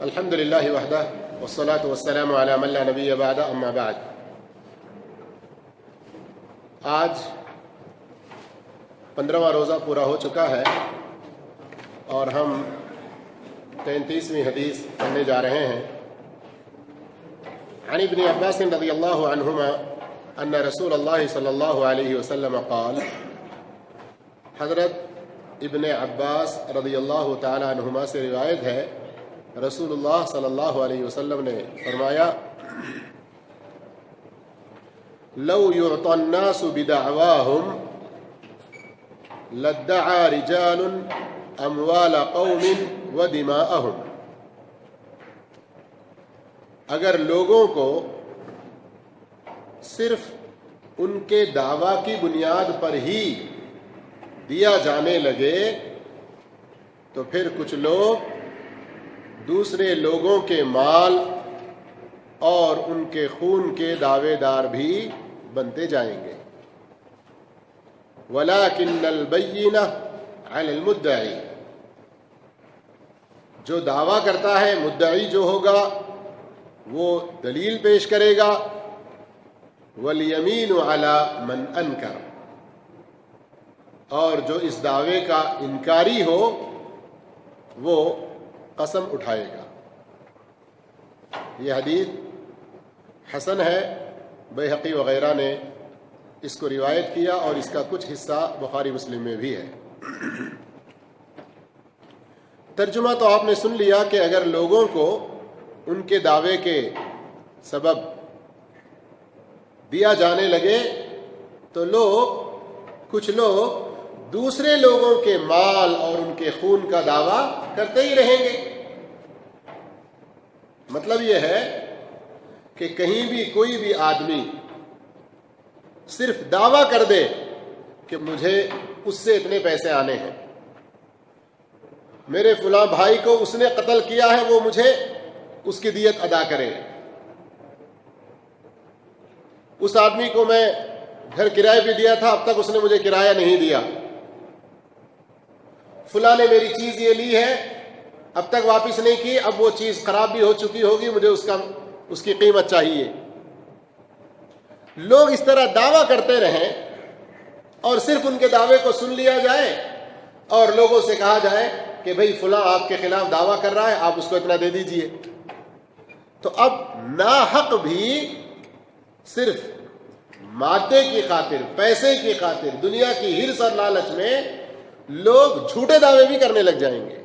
الحمد للہ وحدہ والصلاة والسلام علی من لا نبی بعد اما بعد۔ آج 15واں روزہ پورا ہو چکا ہے اور ہم 33ویں حدیث پڑھنے جا رہے ہیں۔ عن ابن عباس رضی اللہ عنہما ان رسول اللہ صلی اللہ علیہ وسلم قال، حضرت ابن عباس رضی اللہ تعالی عنہما سے روایت ہے، رسول اللہ صلی اللہ علیہ وسلم نے فرمایا، لو يعطى الناس بدعواهم لادعى رجال اموال قوم ودماءهم۔ اگر لوگوں کو صرف ان کے دعویٰ کی بنیاد پر ہی دیا جانے لگے تو پھر کچھ لوگ دوسرے لوگوں کے مال اور ان کے خون کے دعوے دار بھی بنتے جائیں گے۔ وَلَكِنَّ الْبَيِّنَةَ عَلَى الْمُدَّعِي، جو دعویٰ کرتا ہے، مدعی جو ہوگا وہ دلیل پیش کرے گا۔ وَالْيَمِينُ عَلَى مَنْ أَنْكَرَ، اور جو اس دعوے کا انکاری ہو وہ قسم اٹھائے گا۔ یہ حدیث حسن ہے، بیہقی وغیرہ نے اس کو روایت کیا اور اس کا کچھ حصہ بخاری مسلم میں بھی ہے۔ ترجمہ تو آپ نے سن لیا کہ اگر لوگوں کو ان کے دعوے کے سبب دیا جانے لگے تو کچھ لوگ دوسرے لوگوں کے مال اور ان کے خون کا دعویٰ کرتے ہی رہیں گے۔ مطلب یہ ہے کہ کہیں بھی کوئی بھی آدمی صرف دعویٰ کر دے کہ مجھے اس سے اتنے پیسے آنے ہیں، میرے فلاں بھائی کو اس نے قتل کیا ہے، وہ مجھے اس کی دیت ادا کرے، اس آدمی کو میں گھر کرائے پہ دیا تھا، اب تک اس نے مجھے کرایہ نہیں دیا، فلاں نے میری چیز یہ لی ہے اب تک واپس نہیں کی، اب وہ چیز خراب بھی ہو چکی ہوگی، مجھے اس کی قیمت چاہیے۔ لوگ اس طرح دعویٰ کرتے رہیں اور صرف ان کے دعوے کو سن لیا جائے اور لوگوں سے کہا جائے کہ بھئی فلاں آپ کے خلاف دعویٰ کر رہا ہے، آپ اس کو اتنا دے دیجئے۔ تو اب ناحق بھی صرف مادے کی خاطر، پیسے کی خاطر، دنیا کی ہرس اور لالچ میں لوگ جھوٹے دعوے بھی کرنے لگ جائیں گے،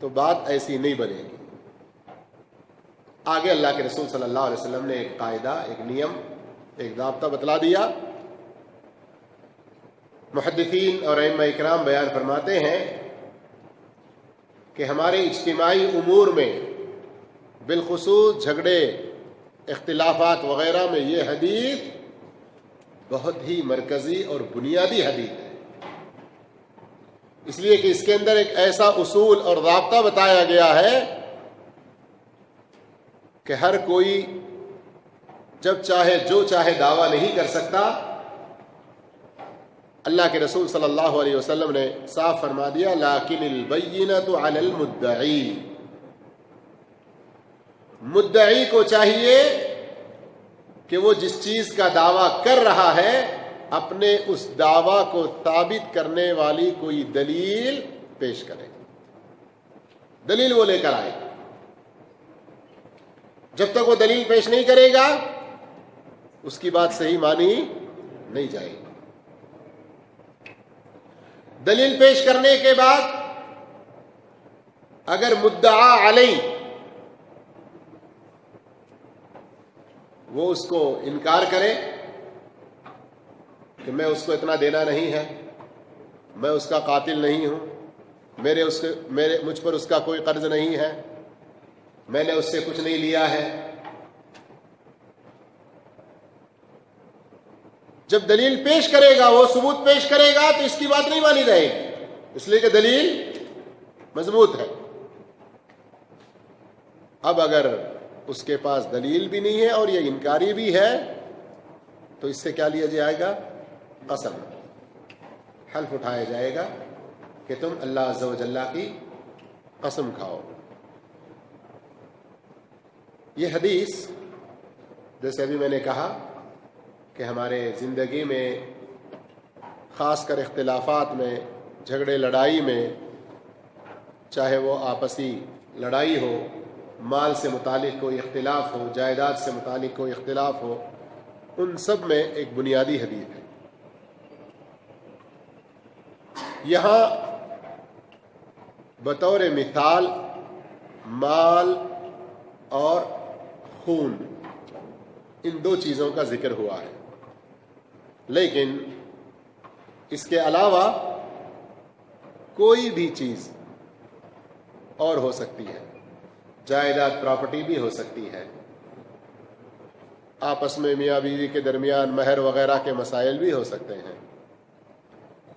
تو بات ایسی نہیں بنے گی۔ آگے اللہ کے رسول صلی اللہ علیہ وسلم نے ایک قاعدہ، ایک نیم، ایک ضابطہ بتلا دیا۔ محدثین اور ائمہ اکرام بیان فرماتے ہیں کہ ہمارے اجتماعی امور میں، بالخصوص جھگڑے، اختلافات وغیرہ میں، یہ حدیث بہت ہی مرکزی اور بنیادی حدیث ہے، اس لیے کہ اس کے اندر ایک ایسا اصول اور ضابطہ بتایا گیا ہے کہ ہر کوئی جب چاہے جو چاہے دعویٰ نہیں کر سکتا۔ اللہ کے رسول صلی اللہ علیہ وسلم نے صاف فرما دیا، لیکن البینۃ علی المدعی، مدعی کو چاہیے کہ وہ جس چیز کا دعویٰ کر رہا ہے اپنے اس دعویٰ کو ثابت کرنے والی کوئی دلیل پیش کرے، دلیل وہ لے کر آئے۔ جب تک وہ دلیل پیش نہیں کرے گا اس کی بات صحیح مانی نہیں جائے گی۔ دلیل پیش کرنے کے بعد اگر مدعا علیہ وہ اس کو انکار کرے کہ میں اس کو اتنا دینا نہیں ہے، میں اس کا قاتل نہیں ہوں، مجھ پر اس کا کوئی قرض نہیں ہے، میں نے اس سے کچھ نہیں لیا ہے، جب دلیل پیش کرے گا، وہ ثبوت پیش کرے گا تو اس کی بات نہیں مانی جائے گی، اس لیے کہ دلیل مضبوط ہے۔ اب اگر اس کے پاس دلیل بھی نہیں ہے اور یہ انکاری بھی ہے تو اس سے کیا لیا جائے گا؟ قسم، حلف اٹھایا جائے گا کہ تم اللہ عز و جل کی قسم کھاؤ۔ یہ حدیث جیسے ابھی میں نے کہا کہ ہمارے زندگی میں خاص کر اختلافات میں، جھگڑے لڑائی میں، چاہے وہ آپسی لڑائی ہو، مال سے متعلق کوئی اختلاف ہو، جائیداد سے متعلق کوئی اختلاف ہو، ان سب میں ایک بنیادی حدیث ہے۔ یہاں بطور مثال مال اور خون ان دو چیزوں کا ذکر ہوا ہے، لیکن اس کے علاوہ کوئی بھی چیز اور ہو سکتی ہے، جائیداد پراپرٹی بھی ہو سکتی ہے، آپس میں میاں بیوی کے درمیان مہر وغیرہ کے مسائل بھی ہو سکتے ہیں،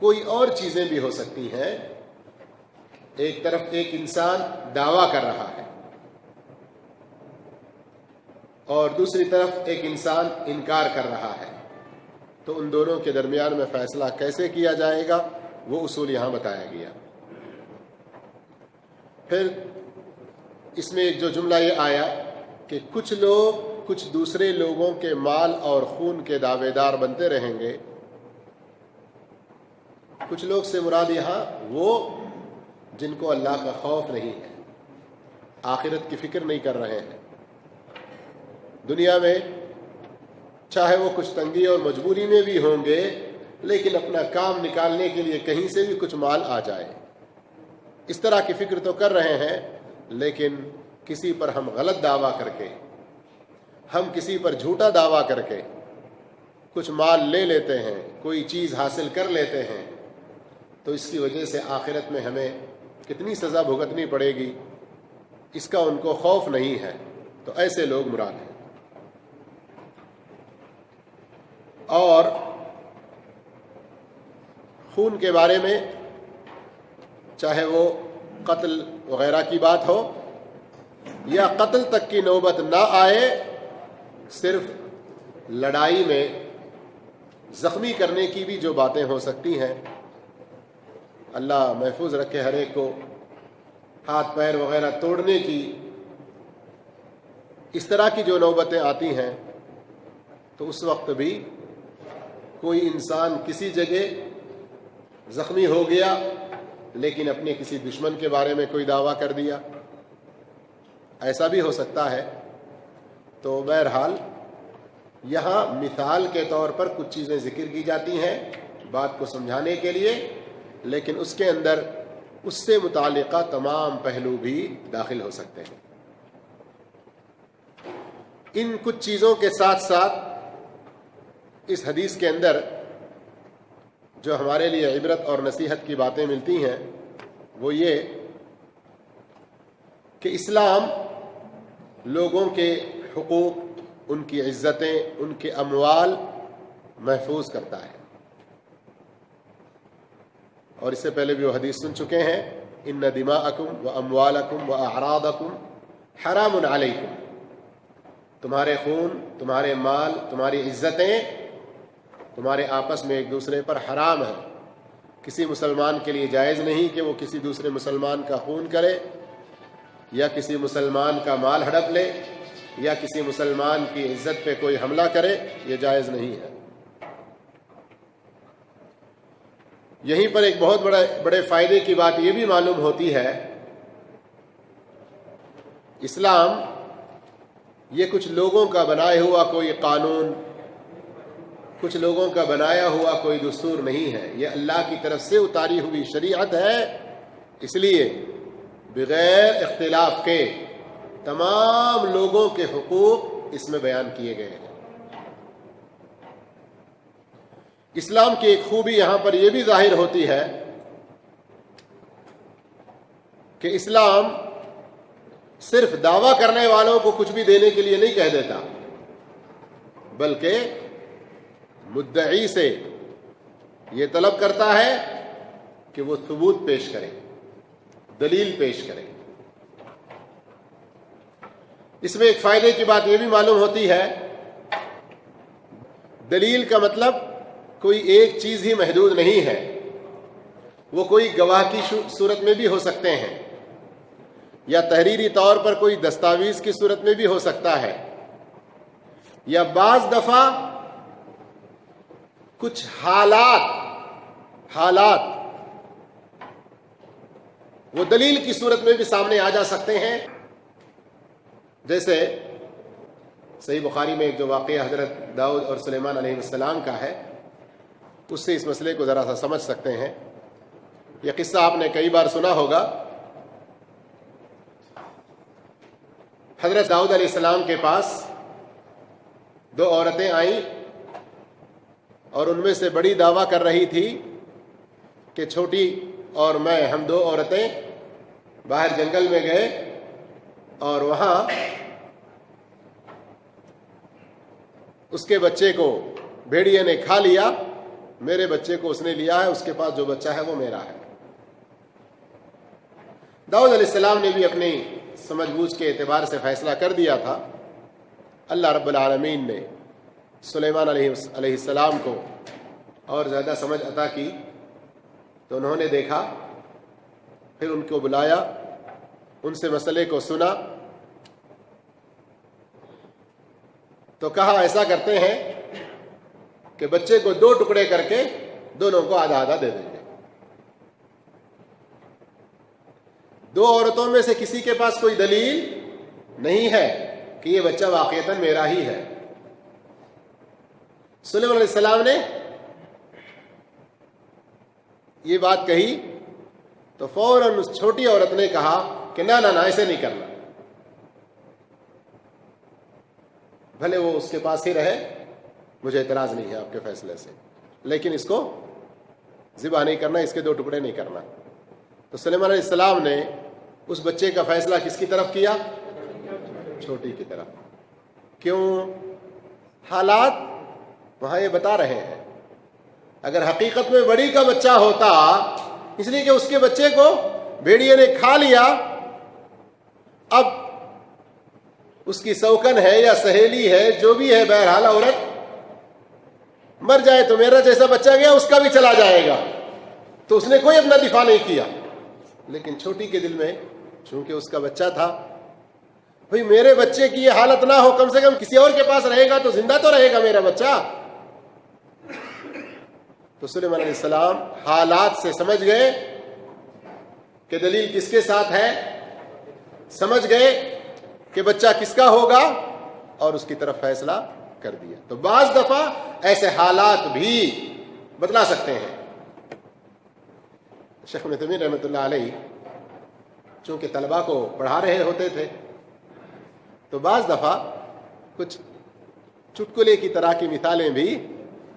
کوئی اور چیزیں بھی ہو سکتی ہیں۔ ایک طرف ایک انسان دعویٰ کر رہا ہے اور دوسری طرف ایک انسان انکار کر رہا ہے، تو ان دونوں کے درمیان میں فیصلہ کیسے کیا جائے گا وہ اصول یہاں بتایا گیا۔ پھر اس میں ایک جو جملہ یہ آیا کہ کچھ لوگ کچھ دوسرے لوگوں کے مال اور خون کے دعوے دار بنتے رہیں گے۔ کچھ لوگ سے مراد یہاں وہ جن کو اللہ کا خوف نہیں ہے، آخرت کی فکر نہیں کر رہے ہیں، دنیا میں چاہے وہ کچھ تنگی اور مجبوری میں بھی ہوں گے، لیکن اپنا کام نکالنے کے لیے کہیں سے بھی کچھ مال آ جائے، اس طرح کی فکر تو کر رہے ہیں، لیکن کسی پر ہم غلط دعویٰ کر کے، ہم کسی پر جھوٹا دعویٰ کر کے کچھ مال لے لیتے ہیں، کوئی چیز حاصل کر لیتے ہیں، تو اس کی وجہ سے آخرت میں ہمیں کتنی سزا بھگتنی پڑے گی، اس کا ان کو خوف نہیں ہے، تو ایسے لوگ مراد ہیں۔ اور خون کے بارے میں چاہے وہ قتل وغیرہ کی بات ہو یا قتل تک کی نوبت نہ آئے، صرف لڑائی میں زخمی کرنے کی بھی جو باتیں ہو سکتی ہیں، اللہ محفوظ رکھے ہر ایک کو، ہاتھ پیر وغیرہ توڑنے کی، اس طرح کی جو نوبتیں آتی ہیں، تو اس وقت بھی کوئی انسان کسی جگہ زخمی ہو گیا لیکن اپنے کسی دشمن کے بارے میں کوئی دعویٰ کر دیا، ایسا بھی ہو سکتا ہے۔ تو بہرحال یہاں مثال کے طور پر کچھ چیزیں ذکر کی جاتی ہیں بات کو سمجھانے کے لیے، لیکن اس کے اندر اس سے متعلقہ تمام پہلو بھی داخل ہو سکتے ہیں۔ ان کچھ چیزوں کے ساتھ ساتھ اس حدیث کے اندر جو ہمارے لیے عبرت اور نصیحت کی باتیں ملتی ہیں وہ یہ کہ اسلام لوگوں کے حقوق، ان کی عزتیں، ان کے اموال محفوظ کرتا ہے، اور اس سے پہلے بھی وہ حدیث سن چکے ہیں، ان دماءکم و اموالکم و اعراضکم حرام علیکم، تمہارے خون، تمہارے مال، تمہاری عزتیں تمہارے آپس میں ایک دوسرے پر حرام ہے۔ کسی مسلمان کے لیے جائز نہیں کہ وہ کسی دوسرے مسلمان کا خون کرے یا کسی مسلمان کا مال ہڑپ لے یا کسی مسلمان کی عزت پہ کوئی حملہ کرے، یہ جائز نہیں ہے۔ یہیں پر ایک بہت بڑے فائدے کی بات یہ بھی معلوم ہوتی ہے، اسلام یہ کچھ لوگوں کا بنایا ہوا کوئی قانون، کچھ لوگوں کا بنایا ہوا کوئی دستور نہیں ہے، یہ اللہ کی طرف سے اتاری ہوئی شریعت ہے، اس لیے بغیر اختلاف کے تمام لوگوں کے حقوق اس میں بیان کیے گئے ہیں۔ اسلام کی ایک خوبی یہاں پر یہ بھی ظاہر ہوتی ہے کہ اسلام صرف دعویٰ کرنے والوں کو کچھ بھی دینے کے لیے نہیں کہہ دیتا، بلکہ مدعی سے یہ طلب کرتا ہے کہ وہ ثبوت پیش کرے، دلیل پیش کرے۔ اس میں ایک فائدے کی بات یہ بھی معلوم ہوتی ہے، دلیل کا مطلب کوئی ایک چیز ہی محدود نہیں ہے، وہ کوئی گواہ کی صورت میں بھی ہو سکتے ہیں، یا تحریری طور پر کوئی دستاویز کی صورت میں بھی ہو سکتا ہے، یا بعض دفعہ کچھ حالات وہ دلیل کی صورت میں بھی سامنے آ جا سکتے ہیں. جیسے صحیح بخاری میں ایک جو واقعہ حضرت داؤد اور سلیمان علیہ السلام کا ہے، اس سے اس مسئلے کو ذرا سا سمجھ سکتے ہیں. یہ قصہ آپ نے کئی بار سنا ہوگا. حضرت داؤد علیہ السلام کے پاس 2 عورتیں آئیں اور ان میں سے بڑی دعویٰ کر رہی تھی کہ چھوٹی اور میں، ہم 2 عورتیں باہر جنگل میں گئے اور وہاں اس کے بچے کو بھیڑیے نے کھا لیا، میرے بچے کو اس نے لیا ہے، اس کے پاس جو بچہ ہے وہ میرا ہے. داؤد علیہ السلام نے بھی اپنی سمجھ بوجھ کے اعتبار سے فیصلہ کر دیا تھا. اللہ رب العالمین نے سلیمان علیہ السلام کو اور زیادہ سمجھ عطا کی تو انہوں نے دیکھا، پھر ان کو بلایا، ان سے مسئلے کو سنا تو کہا ایسا کرتے ہیں کہ بچے کو 2 ٹکڑے کر کے دونوں کو آدھا آدھا دے دیں گے. 2 عورتوں میں سے کسی کے پاس کوئی دلیل نہیں ہے کہ یہ بچہ واقعتاً میرا ہی ہے. سلیمان علیہ السلام نے یہ بات کہی تو فوراً اس چھوٹی عورت نے کہا کہ نہ ایسے نہیں کرنا، بھلے وہ اس کے پاس ہی رہے، مجھے اعتراض نہیں ہے آپ کے فیصلے سے، لیکن اس کو ذبح نہیں کرنا، اس کے 2 ٹکڑے نہیں کرنا. تو سلیمان علیہ السلام نے اس بچے کا فیصلہ کس کی طرف کیا؟ چھوٹی کی طرف. کیوں؟ حالات وہاں یہ بتا رہے ہیں. اگر حقیقت میں بڑی کا بچہ ہوتا، اس لیے کہ اس کے بچے کو بھیڑیے نے کھا لیا، اب اس کی سوکن ہے یا سہیلی ہے، جو بھی ہے، بہرحال عورت مر جائے تو میرا جیسا بچہ گیا اس کا بھی چلا جائے گا. تو اس نے کوئی اپنا دفاع نہیں کیا. لیکن چھوٹی کے دل میں چونکہ اس کا بچہ تھا، بھئی میرے بچے کی یہ حالت نہ ہو، کم سے کم کسی اور کے پاس رہے گا تو زندہ تو رہے گا میرا بچہ. تو سلیمان علیہ السلام حالات سے سمجھ گئے کہ دلیل کس کے ساتھ ہے، سمجھ گئے کہ بچہ کس کا ہوگا اور اس کی طرف فیصلہ کر دیا. تو بعض دفعہ ایسے حالات بھی بتلا سکتے ہیں. شیخ ابن تیمیہ رحمۃ اللہ علیہ چونکہ طلباء کو پڑھا رہے ہوتے تھے تو بعض دفعہ کچھ چٹکلے کی طرح کی مثالیں بھی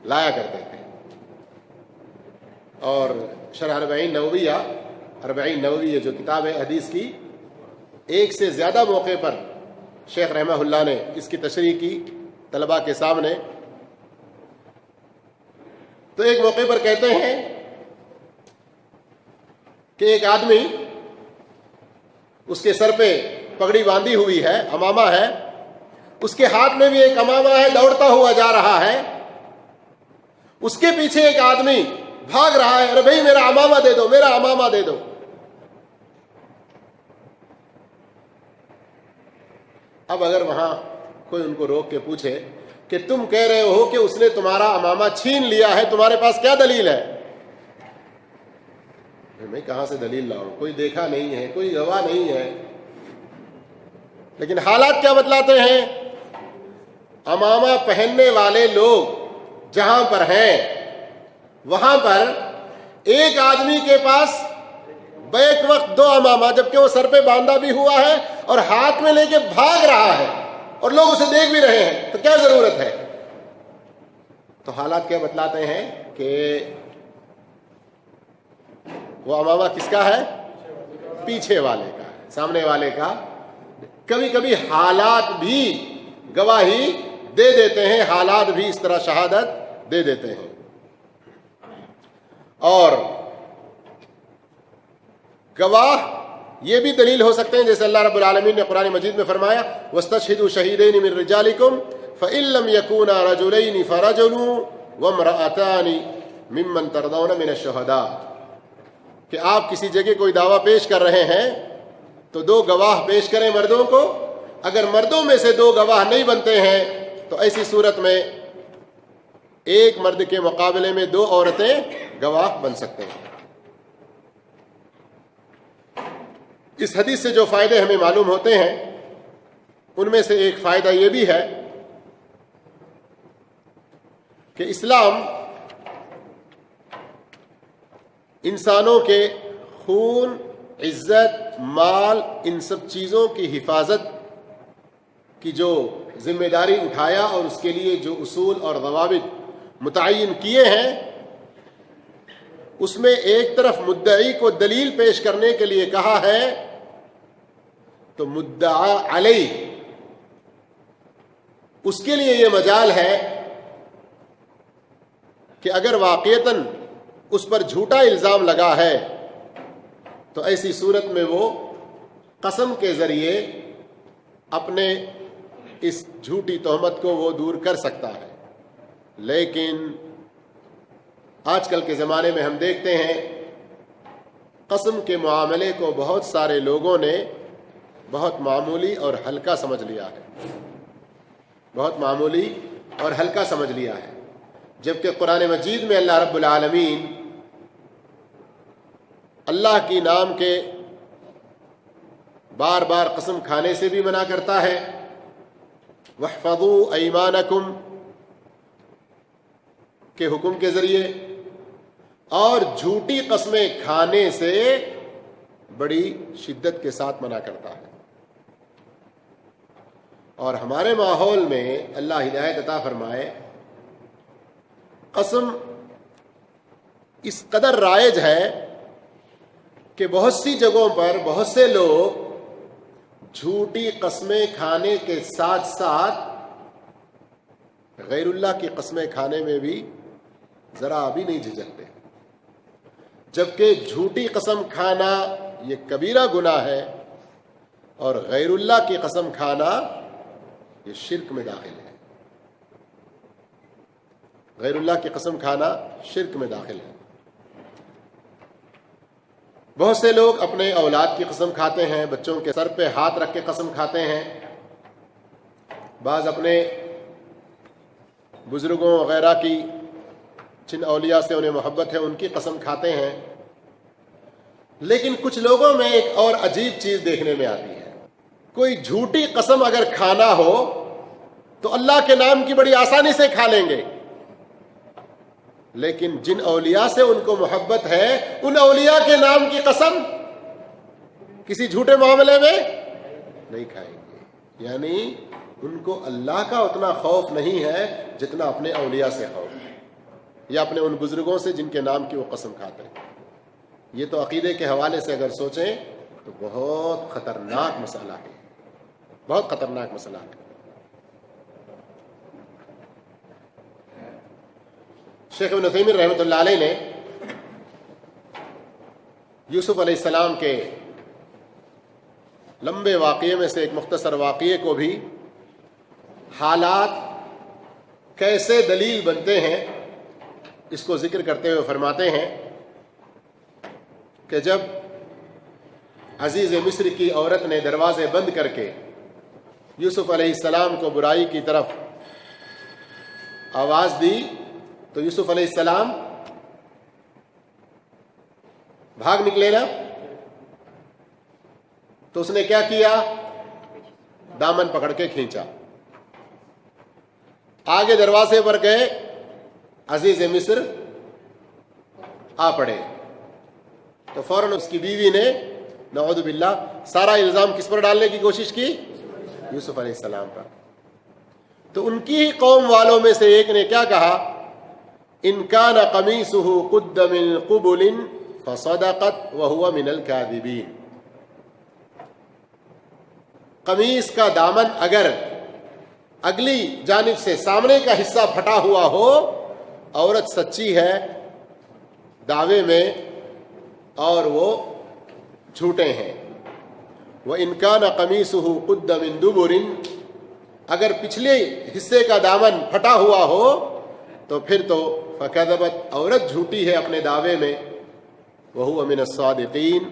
لایا کرتے تھے. اور شرح 40 نوویہ جو کتاب ہے حدیث کی، 1 سے زیادہ موقع پر شیخ رحمہ اللہ نے اس کی تشریح کی طلباء کے سامنے. تو ایک موقع پر کہتے ہیں کہ ایک آدمی، اس کے سر پہ پگڑی باندھی ہوئی ہے، امامہ ہے، اس کے ہاتھ میں بھی ایک امامہ ہے، دوڑتا ہوا جا رہا ہے. اس کے پیچھے ایک آدمی بھاگ رہا ہے، ارے بھائی میرا امامہ دے دو، میرا امامہ دے دو. اب اگر وہاں کوئی ان کو روک کے پوچھے کہ تم کہہ رہے ہو کہ اس نے تمہارا امامہ چھین لیا ہے، تمہارے پاس کیا دلیل ہے؟ میں کہاں سے دلیل لاؤں، کوئی دیکھا نہیں ہے، کوئی گواہ نہیں ہے. لیکن حالات کیا بتلاتے ہیں؟ امامہ پہننے والے لوگ جہاں پر ہیں وہاں پر ایک آدمی کے پاس بیک وقت 2 امامہ، جبکہ وہ سر پہ باندھا بھی ہوا ہے اور ہاتھ میں لے کے بھاگ رہا ہے اور لوگ اسے دیکھ بھی رہے ہیں، تو کیا ضرورت ہے؟ تو حالات کیا بتلاتے ہیں کہ وہ امامہ کس کا ہے؟ پیچھے والے کا، سامنے والے کا. کبھی کبھی حالات بھی گواہی دے دیتے ہیں، حالات بھی اس طرح شہادت دے دیتے ہیں. اور گواہ یہ بھی دلیل ہو سکتے ہیں، جیسے اللہ رب العالمین نے قرآن مجید میں فرمایا وَاسْتَشْهِدُوا شَهِيدَيْنِ مِن رِجَالِكُمْ فَإِن لَّمْ يَكُونَا رَجُلَيْنِ فَرَجُلٌ وَامْرَأَتَانِ مِمَّن تَرْضَوْنَ مِنَ الشُّهَدَاءِ کہ آپ کسی جگہ کوئی دعویٰ پیش کر رہے ہیں تو 2 گواہ پیش کریں مردوں کو. اگر مردوں میں سے 2 گواہ نہیں بنتے ہیں تو ایسی صورت میں ایک مرد کے مقابلے میں 2 عورتیں گواہ بن سکتے ہیں. اس حدیث سے جو فائدے ہمیں معلوم ہوتے ہیں ان میں سے ایک فائدہ یہ بھی ہے کہ اسلام انسانوں کے خون، عزت، مال، ان سب چیزوں کی حفاظت کی جو ذمہ داری اٹھایا اور اس کے لیے جو اصول اور ضوابط متعین کیے ہیں، اس میں ایک طرف مدعی کو دلیل پیش کرنے کے لیے کہا ہے تو مدعا علیہ اس کے لیے یہ مجال ہے کہ اگر واقعتاً اس پر جھوٹا الزام لگا ہے تو ایسی صورت میں وہ قسم کے ذریعے اپنے اس جھوٹی تہمت کو وہ دور کر سکتا ہے. لیکن آج کل کے زمانے میں ہم دیکھتے ہیں قسم کے معاملے کو بہت سارے لوگوں نے بہت معمولی اور ہلکا سمجھ لیا ہے، بہت معمولی اور ہلکا سمجھ لیا ہے. جبکہ قرآن مجید میں اللہ رب العالمین اللہ کی نام کے بار بار قسم کھانے سے بھی منع کرتا ہے. وَاحْفَظُوا أَيْمَانَكُمْ کے حکم کے ذریعے، اور جھوٹی قسمیں کھانے سے بڑی شدت کے ساتھ منع کرتا ہے. اور ہمارے ماحول میں اللہ ہدایت عطا فرمائے، قسم اس قدر رائج ہے کہ بہت سی جگہوں پر بہت سے لوگ جھوٹی قسمیں کھانے کے ساتھ ساتھ غیر اللہ کی قسمیں کھانے میں بھی ذرا بھی نہیں جھجکتے، جبکہ جھوٹی قسم کھانا یہ کبیرہ گناہ ہے اور غیر اللہ کی قسم کھانا یہ شرک میں داخل ہے. غیر اللہ کی قسم کھانا شرک میں داخل ہے. بہت سے لوگ اپنے اولاد کی قسم کھاتے ہیں، بچوں کے سر پہ ہاتھ رکھ کے قسم کھاتے ہیں، بعض اپنے بزرگوں وغیرہ کی جن اولیاء سے انہیں محبت ہے ان کی قسم کھاتے ہیں. لیکن کچھ لوگوں میں ایک اور عجیب چیز دیکھنے میں آتی ہے. کوئی جھوٹی قسم اگر کھانا ہو تو اللہ کے نام کی بڑی آسانی سے کھا لیں گے، لیکن جن اولیاء سے ان کو محبت ہے ان اولیاء کے نام کی قسم کسی جھوٹے معاملے میں نہیں کھائیں گے. یعنی ان کو اللہ کا اتنا خوف نہیں ہے جتنا اپنے اولیاء سے خوف ہے، یا اپنے ان بزرگوں سے جن کے نام کی وہ قسم کھاتے ہیں. یہ تو عقیدے کے حوالے سے اگر سوچیں تو بہت خطرناک مسئلہ ہے، بہت خطرناک مسئلہ ہے. شیخ ابن عثیمین رحمۃ اللہ علیہ نے یوسف علیہ السلام کے لمبے واقعے میں سے ایک مختصر واقعے کو بھی حالات کیسے دلیل بنتے ہیں اس کو ذکر کرتے ہوئے فرماتے ہیں کہ جب عزیز مصر کی عورت نے دروازے بند کر کے یوسف علیہ السلام کو برائی کی طرف آواز دی تو یوسف علیہ السلام بھاگ نکلے نا، تو اس نے کیا کیا؟ دامن پکڑ کے کھینچا، آگے دروازے پر گئے، عزیز مصر آ پڑے تو فوراً اس کی بیوی نے نعوذ باللہ سارا الزام کس پر ڈالنے کی کوشش کی؟ یوسف علیہ السلام پر. تو ان کی ہی قوم والوں میں سے ایک نے کیا کہا؟ ان کان قمیصہ قد من قبل فصدقت وهو من الكاذبین. قمیص کا دامن اگر اگلی جانب سے سامنے کا حصہ پھٹا ہوا ہو، عورت سچی ہے دعوے میں اور وہ جھوٹے ہیں. وَإِنْ كَانَ قَمِيصُهُ قُدَّ مِن دُبُرٍ، اگر پچھلے حصے کا دامن پھٹا ہوا ہو تو پھر تو فَكَذَبَتْ، عورت جھوٹی ہے اپنے دعوے میں، وَهُوَ مِنَ الصَّادِقِينَ،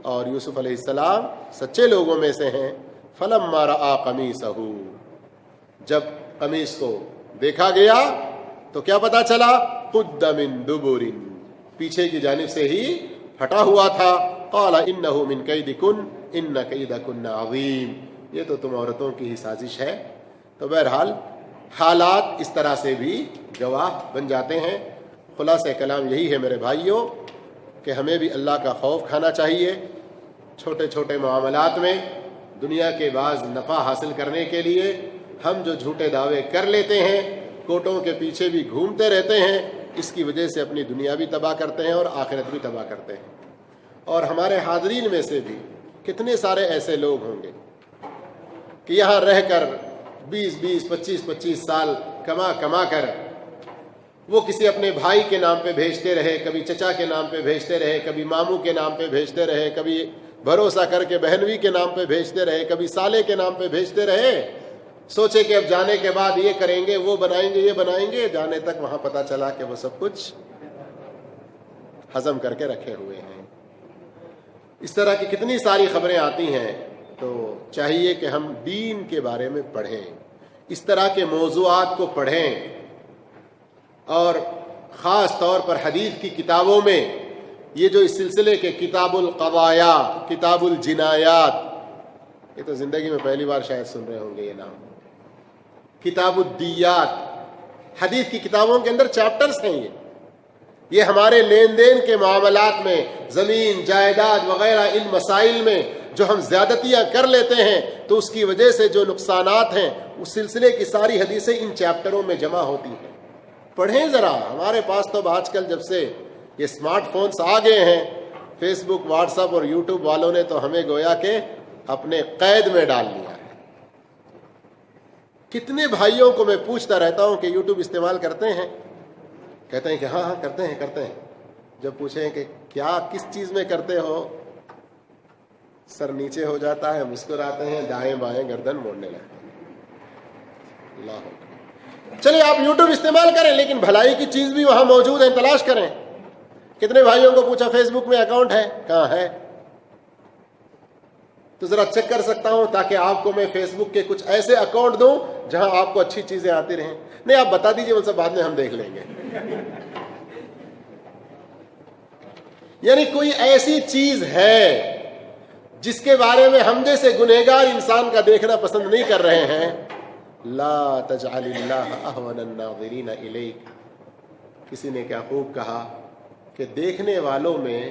اور یوسف علیہ السلام سچے لوگوں میں سے ہیں. فلما رأى قمیصہ، جب قمیص کو دیکھا گیا تو کیا پتا چلا؟ قد من دبر، پیچھے کی جانب سے ہی پھٹا ہوا تھا. قال انہ من کیدکن ان کیدکن عظیم، یہ تو تم عورتوں کی ہی سازش ہے. تو بہرحال حالات اس طرح سے بھی گواہ بن جاتے ہیں. خلاصہ کلام یہی ہے میرے بھائیوں کہ ہمیں بھی اللہ کا خوف کھانا چاہیے. چھوٹے چھوٹے معاملات میں دنیا کے بعض نفع حاصل کرنے کے لیے ہم جو جھوٹے دعوے کر لیتے ہیں، کوٹوں کے پیچھے بھی گھومتے رہتے ہیں، اس کی وجہ سے اپنی دنیا بھی تباہ کرتے ہیں اور آخرت بھی تباہ کرتے ہیں. اور ہمارے حاضرین میں سے بھی کتنے سارے ایسے لوگ ہوں گے کہ یہاں رہ کر 20 25 سال کما کر وہ کسی اپنے بھائی کے نام پہ بھیجتے رہے، کبھی چچا کے نام پہ بھیجتے رہے، کبھی ماموں کے نام پہ بھیجتے رہے، کبھی بھروسہ کر کے بہنوی کے نام پہ بھیجتے رہے، کبھی سالے کے نام پہ بھیجتے رہے. سوچے کہ اب جانے کے بعد یہ کریں گے، وہ بنائیں گے، یہ بنائیں گے. جانے تک وہاں پتہ چلا کہ وہ سب کچھ ہضم کر کے رکھے ہوئے ہیں. اس طرح کی کتنی ساری خبریں آتی ہیں. تو چاہیے کہ ہم دین کے بارے میں پڑھیں، اس طرح کے موضوعات کو پڑھیں، اور خاص طور پر حدیث کی کتابوں میں یہ جو اس سلسلے کے کتاب القضایا، کتاب الجنایات، یہ تو زندگی میں پہلی بار شاید سن رہے ہوں گے یہ نام، کتاب الدیات، حدیث کی کتابوں کے اندر چیپٹرز ہیں. یہ ہمارے لین دین کے معاملات میں، زمین جائیداد وغیرہ ان مسائل میں جو ہم زیادتیاں کر لیتے ہیں تو اس کی وجہ سے جو نقصانات ہیں اس سلسلے کی ساری حدیثیں ان چیپٹروں میں جمع ہوتی ہیں. پڑھیں ذرا. ہمارے پاس تو آج کل جب سے یہ اسمارٹ فونز آ گئے ہیں، فیس بک، واٹس ایپ اور یوٹیوب والوں نے تو ہمیں گویا کہ اپنے قید میں ڈال لیا ہے. کتنے بھائیوں کو میں پوچھتا رہتا ہوں کہ یوٹیوب استعمال کرتے ہیں؟ کہتے ہیں کہ ہاں کرتے ہیں. جب پوچھیں کہ کیا کس چیز میں کرتے ہو، سر نیچے ہو جاتا ہے، مسکراتے ہیں، دائیں بائیں گردن موڑنے لگتے ہیں. اللہ. چلے آپ یوٹیوب استعمال کریں، لیکن بھلائی کی چیز بھی وہاں موجود ہے، تلاش کریں. کتنے بھائیوں کو پوچھا فیس بک میں اکاؤنٹ ہے؟ کہاں ہے؟ تو ذرا چیک کر سکتا ہوں تاکہ آپ کو میں فیس بک کے کچھ ایسے اکاؤنٹ دوں جہاں آپ کو اچھی چیزیں آتی رہیں. نہیں آپ بتا دیجئے، ان سے بعد میں ہم دیکھ لیں گے. یعنی کوئی ایسی چیز ہے جس کے بارے میں ہم جیسے گنہگار انسان کا دیکھنا پسند نہیں کر رہے ہیں. لا تجعل اللہ اہون الناظرین الیک. کسی نے کیا خوب کہا کہ دیکھنے والوں میں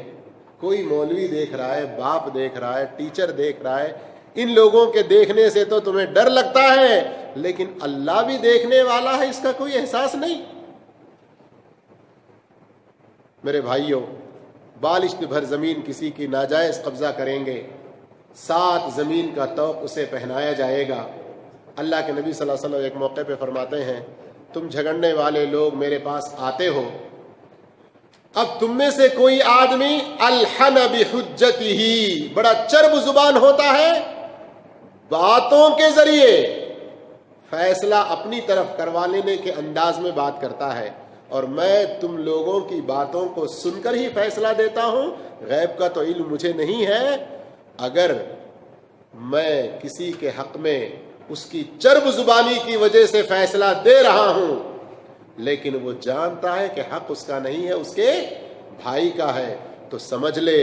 کوئی مولوی دیکھ رہا ہے، باپ دیکھ رہا ہے، ٹیچر دیکھ رہا ہے، ان لوگوں کے دیکھنے سے تو تمہیں ڈر لگتا ہے، لیکن اللہ بھی دیکھنے والا ہے، اس کا کوئی احساس نہیں. میرے بھائیوں، بالشت بھر زمین کسی کی ناجائز قبضہ کریں گے، 7 زمین کا طوق اسے پہنایا جائے گا. اللہ کے نبی صلی اللہ علیہ وسلم ایک موقع پہ فرماتے ہیں، تم جھگڑنے والے لوگ میرے پاس آتے ہو، اب تم میں سے کوئی آدمی الحن بحجتہ، بڑا چرب زبان ہوتا ہے، باتوں کے ذریعے فیصلہ اپنی طرف کروا لینے کے انداز میں بات کرتا ہے، اور میں تم لوگوں کی باتوں کو سن کر ہی فیصلہ دیتا ہوں، غیب کا تو علم مجھے نہیں ہے. اگر میں کسی کے حق میں اس کی چرب زبانی کی وجہ سے فیصلہ دے رہا ہوں، لیکن وہ جانتا ہے کہ حق اس کا نہیں ہے، اس کے بھائی کا ہے، تو سمجھ لے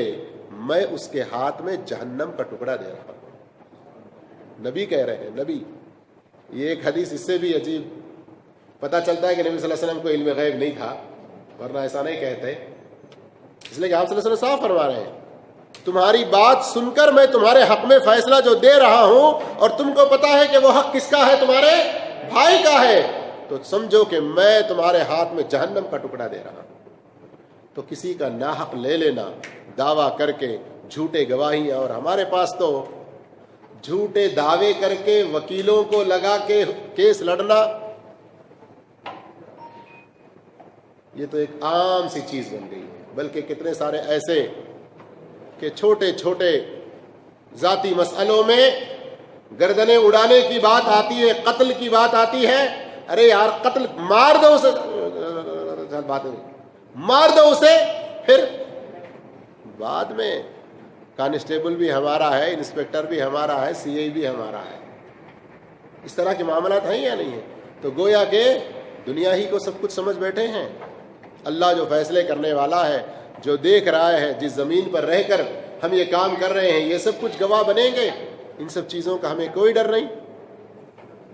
میں اس کے ہاتھ میں جہنم کا ٹکڑا دے رہا ہوں. نبی کہہ رہے ہیں، نبی. یہ ایک حدیث اس سے بھی عجیب پتہ چلتا ہے کہ نبی صلی اللہ علیہ وسلم کو علم غیب نہیں تھا، ورنہ ایسا نہیں کہتے. اس لیے کہ آپ صلی اللہ علیہ وسلم صاف فرما رہے ہیں، تمہاری بات سن کر میں تمہارے حق میں فیصلہ جو دے رہا ہوں، اور تم کو پتا ہے کہ وہ حق کس کا ہے؟ تمہارے بھائی کا ہے، تو سمجھو کہ میں تمہارے ہاتھ میں جہنم کا ٹکڑا دے رہا ہوں. تو کسی کا ناحق لے لینا، دعویٰ کر کے، جھوٹے گواہیاں، اور ہمارے پاس تو جھوٹے دعوے کر کے وکیلوں کو لگا کے کیس لڑنا، یہ تو ایک عام سی چیز بن گئی ہے. بلکہ کتنے سارے ایسے کہ چھوٹے چھوٹے ذاتی مسئلوں میں گردنیں اڑانے کی بات آتی ہے، قتل کی بات آتی ہے، ارے یار قتل مار دو اسے، مار دو اسے، پھر بعد میں کانسٹیبل بھی ہمارا ہے، انسپیکٹر بھی ہمارا ہے، سی آئی بھی ہمارا ہے. اس طرح کے معاملات ہیں یا نہیں ہیں؟ تو گویا کہ دنیا ہی کو سب کچھ سمجھ بیٹھے ہیں. اللہ جو فیصلے کرنے والا ہے، جو دیکھ رہا ہے، جس زمین پر رہ کر ہم یہ کام کر رہے ہیں، یہ سب کچھ گواہ بنیں گے. ان سب چیزوں کا ہمیں کوئی ڈر نہیں.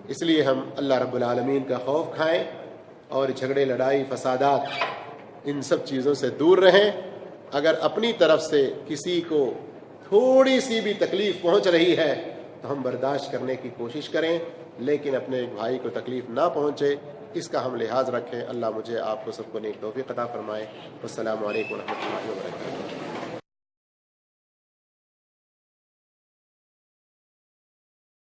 اس لیے ہم اللہ رب العالمین کا خوف کھائیں اور جھگڑے، لڑائی، فسادات، ان سب چیزوں سے دور رہیں. اگر اپنی طرف سے کسی کو تھوڑی سی بھی تکلیف پہنچ رہی ہے تو ہم برداشت کرنے کی کوشش کریں، لیکن اپنے ایک بھائی کو تکلیف نہ پہنچے، اس کا ہم لحاظ رکھیں. اللہ مجھے آپ کو سب کو نیک توفیق عطا فرمائے. والسلام علیکم ورحمۃ اللہ وبرکاتہ.